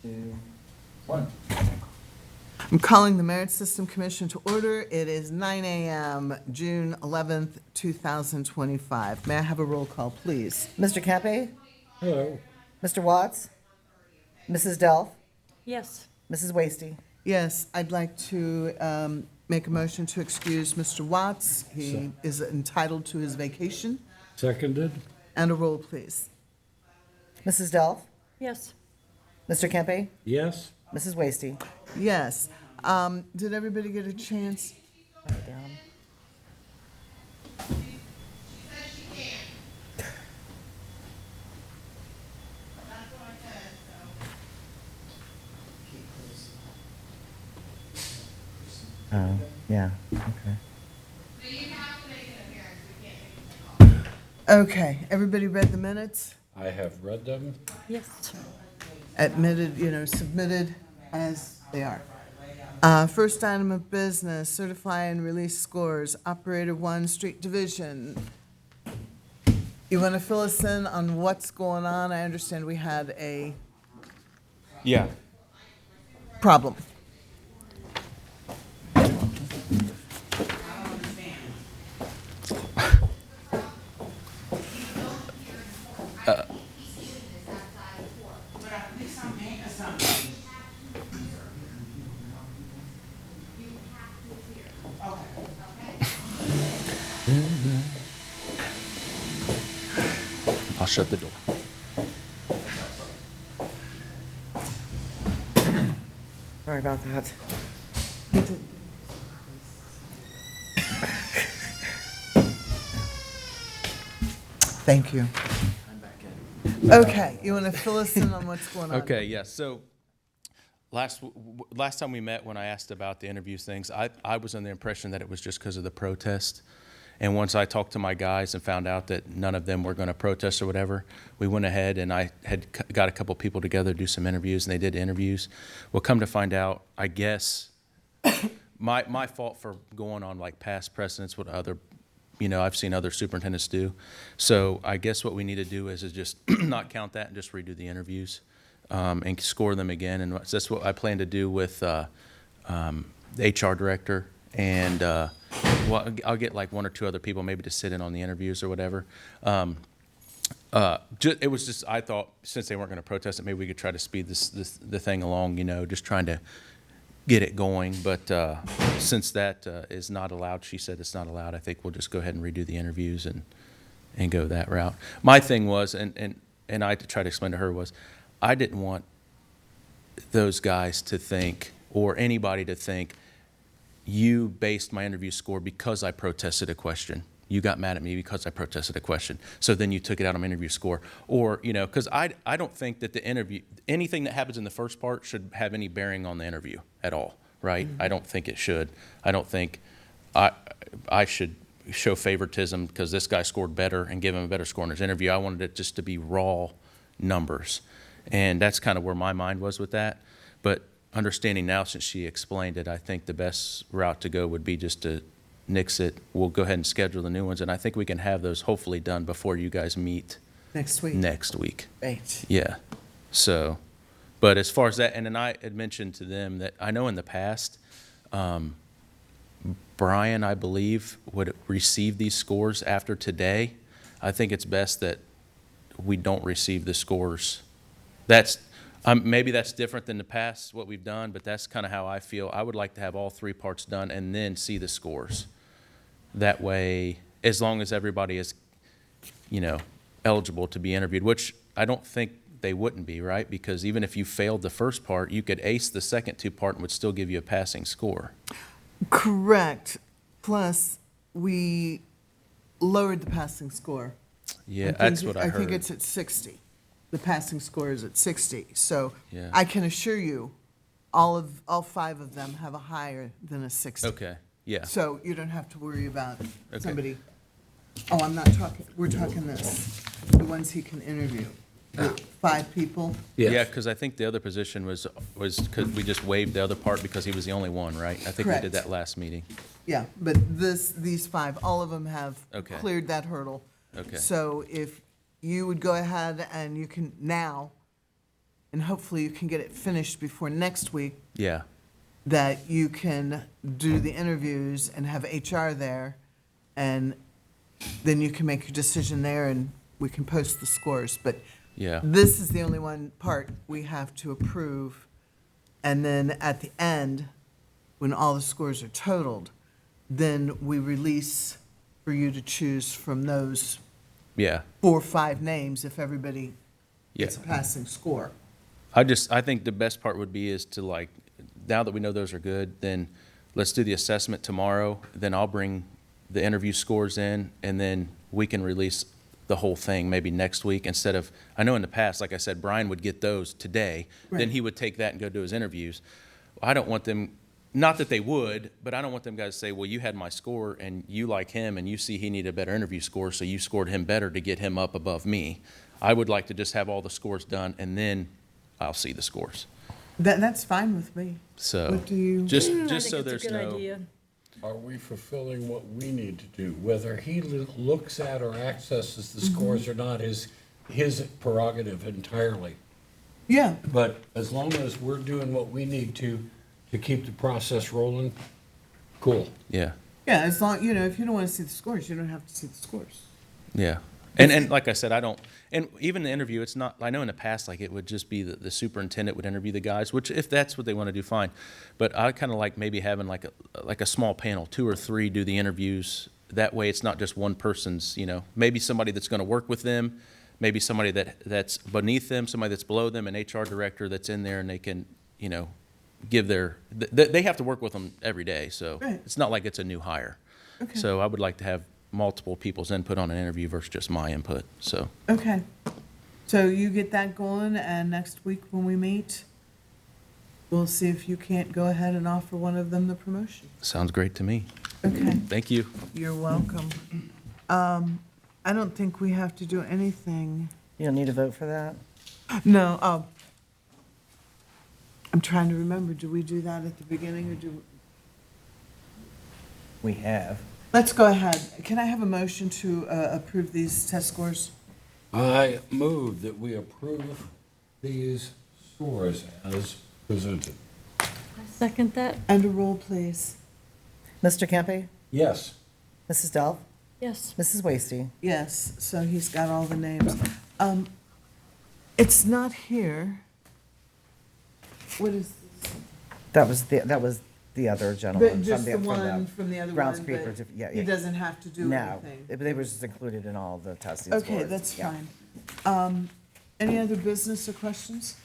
2, 1. I'm calling the Merit System Commission to order. It is 9 a.m., June 11th, 2025. May I have a roll call, please? Mr. Cape, Hello. Mr. Watts, Mrs. Delph, Yes. Mrs. Wasty. Yes, I'd like to make a motion to excuse Mr. Watts. He is entitled to his vacation. Seconded? And a roll, please. Mrs. Delph, Yes. Mr. Cape, Yes? Mrs. Wasty. Yes. Did everybody get a chance? Oh, yeah, okay. Okay, everybody read the minutes? I have read them. Yes. Admitted, submitted as they are. First item of business, certify and release scores, Operator 1, Street Division. You want to fill us in on what's going on? I understand we had a Yeah. problem. I'll shut the door. Sorry about that. Thank you. Okay, you want to fill us in on what's going on? Okay, yeah, so last time we met, when I asked about the interviews things, I was under the impression that it was just because of the protest. And once I talked to my guys and found out that none of them were going to protest or whatever, we went ahead and I had got a couple people together to do some interviews, and they did interviews. Well, come to find out, I guess my fault for going on like past precedents, what other, I've seen other superintendents do. So I guess what we need to do is just not count that and just redo the interviews and score them again. And that's what I plan to do with the HR director. And well, I'll get like one or two other people maybe to sit in on the interviews or whatever. It was just, I thought since they weren't going to protest it, maybe we could try to speed the thing along, just trying to get it going. But since that is not allowed, she said it's not allowed, I think we'll just go ahead and redo the interviews and go that route. My thing was, and I tried to explain to her, was I didn't want those guys to think, or anybody to think, you based my interview score because I protested a question. You got mad at me because I protested a question. So then you took it out on my interview score. Or, because I don't think that the interview, anything that happens in the first part should have any bearing on the interview at all, right? Mm-hmm. I don't think it should. I don't think I should show favoritism because this guy scored better and give him a better score in his interview. I wanted it just to be raw numbers. And that's kind of where my mind was with that. But understanding now, since she explained it, I think the best route to go would be just to nix it. We'll go ahead and schedule the new ones, and I think we can have those hopefully done before you guys meet Next week. next week. Right. Yeah. So, but as far as that, and then I had mentioned to them that I know in the past, Brian, I believe, would receive these scores after today. I think it's best that we don't receive the scores. That's maybe that's different than the past, what we've done, but that's kind of how I feel. I would like to have all three parts done and then see the scores. That way, as long as everybody is, eligible to be interviewed, which I don't think they wouldn't be, right? Because even if you failed the first part, you could ace the second two part and would still give you a passing score. Correct. Plus, we lowered the passing score. Yeah, that's what I heard. I think it's at 60. The passing score is at 60. So Yeah. I can assure you, all five of them have a higher than a 60. Okay, yeah. So you don't have to worry about Okay. somebody, I'm not talking, we're talking this, the ones he can interview. The 5 people. Yeah, because I think the other position was because we just waived the other part because he was the only one, right? I think we Correct. did that last meeting. Yeah, but these 5, all of them have Okay. cleared that hurdle. Okay. So if you would go ahead and you can now and hopefully you can get it finished before next week, Yeah, that you can do the interviews and have HR there, and then you can make your decision there, and we can post the scores. But yeah, this is the only one part we have to approve. And then at the end, when all the scores are totaled, then we release for you to choose from those yeah, 4 or 5 names if everybody yeah. gets a passing score. I think the best part would be is to like, now that we know those are good, then let's do the assessment tomorrow. Then I'll bring the interview scores in, and then we can release the whole thing maybe next week instead of, I know in the past, like I said, Brian would get those today. Then Right. he would take that and go do his interviews. I don't want them, not that they would, but I don't want them guys to say, well, you had my score and you like him and you see he needed a better interview score, so you scored him better to get him up above me. I would like to just have all the scores done and then I'll see the scores. That's fine with me. So What do you? just I just so think there's it's a good no idea. Are we fulfilling what we need to do? Whether he looks at or accesses the scores or not is his prerogative entirely. Yeah, But as long as we're doing what we need to keep the process rolling, cool. yeah. yeah, as long, if you don't want to see the scores, you don't have to see the scores. Yeah. And like I said, I don't, and even the interview, it's not, I know in the past, like it would just be the superintendent would interview the guys, which if that's what they want to do, fine. But I kind of like maybe having like a small panel, 2 or 3 do the interviews. That way it's not just one person's, maybe somebody that's going to work with them, maybe somebody that's beneath them, somebody that's below them, an HR director that's in there and they can, give they have to work with them every day. So Right. it's not like it's a new hire. Okay. So I would like to have multiple people's input on an interview versus just my input, so. Okay. So you get that going, and next week when we meet, we'll see if you can't go ahead and offer one of them the promotion. Sounds great to me. Okay, Thank you. you're welcome. I don't think we have to do anything. You don't need to vote for that? No, I'm trying to remember, do we do that at the beginning, or do? We have. Let's go ahead. Can I have a motion to approve these test scores? I move that we approve these scores as presented. I second that. And a roll, please. Mr. Kempe? Yes. Mrs. Delph? Yes. Mrs. Wasty? Yes, so he's got all the names. It's not here. What is this? That was the other gentleman. But just the from one from the other Grounds one, Creeper, but yeah, he yeah. doesn't have to do No, anything. they were just included in all the testing scores. Okay, that's Yeah. fine. Any other business or questions?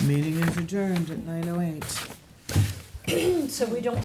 Meeting is adjourned at 9:08. So we don't